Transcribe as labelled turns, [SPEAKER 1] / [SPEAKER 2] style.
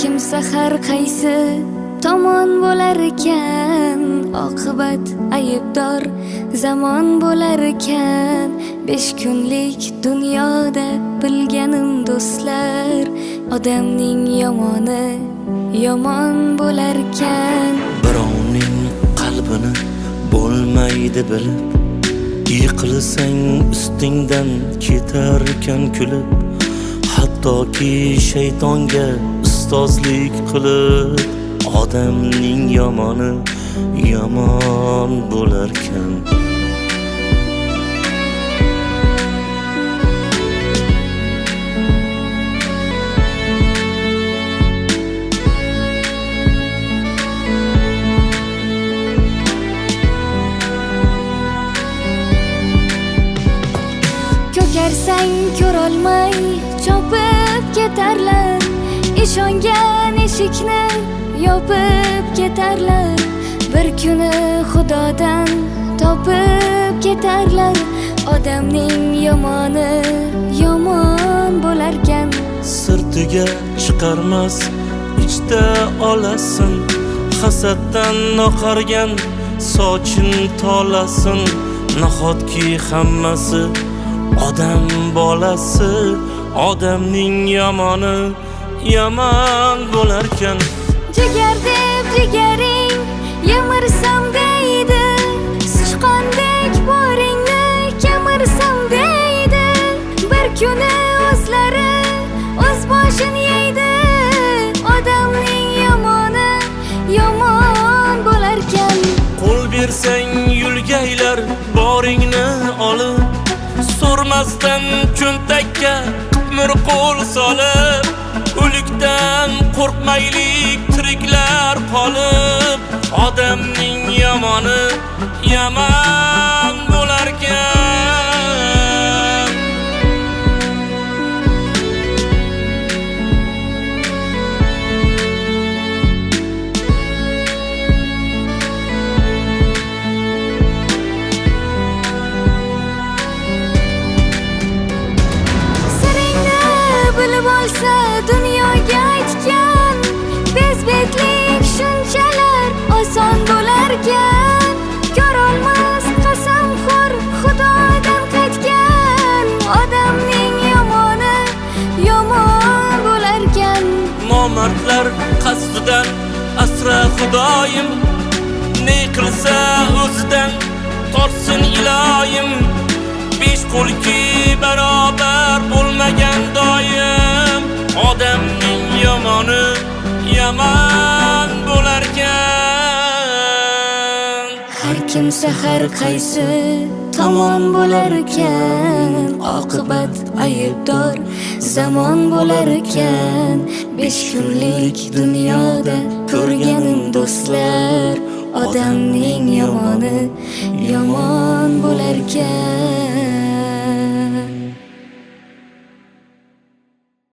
[SPEAKER 1] kimsa har qaysi tomon bo'lar ekan, oqibat aybdor zamon bo'lar ekan. 5 kunlik dunyoda bilganim do'stlar, odamning yomoni yomon bo'lar ekan.
[SPEAKER 2] Birovning qalbini bo'lmaydi bilib, yiqilsang ustingdan ketarkan kulib, hattoki shaytonga ustozlik qilib, odamning yomoni yomon bo'larkan.
[SPEAKER 1] Ko'karsang ko'rolmay chopib ketarlar, ishongan eshikni yopib ketarlar. Bir kuni Xudodan topib ketarlar, odamning yomoni yomon bo'larkan.
[SPEAKER 2] Sirtiga chiqarmas ichda olasin, hasaddan oqargan sochin tolasin. Nahotki hammasi odam bolasi, odamning yomoni yomon bo'larkan.
[SPEAKER 1] Jigar deb jigaring yemirsam deydi, sichqondek boringni kemirsam deydi. Bir kuni o'zlari o'z boshini yeydi, odamning yomoni yomon bo'larkan.
[SPEAKER 2] Qo'l bersang yulgaylar boringni olib, so'rmasdan cho'ntakka qitmir qo'l solib, o'likdan qo'rqmaylik tiriklar qolib, odamning yomoni yomon bo'larkan.
[SPEAKER 1] Bilib olsa dunyoga aytgan, bezbetlik shunchalar oson bo'larkan. Ko'rolmas qasamxo'r Xudodan qaytgan, odamning yomoni yomon bo'larkan.
[SPEAKER 2] Nomardlar qasdidan asra Xudoyim, ne qilsa o'zidan tortsin iloyim. 5 qo'lki barobar bo'lmagan doim, odamning yomoni yomon bo'larkan.
[SPEAKER 1] Har kimsa har qaysi tomon bo'lar ekan, oqibat aybdor zamon bo'lar ekan. 5 kunlik dunyoda ko'rganim do'stlar, odamning yomoni yomon bo'lar ekan.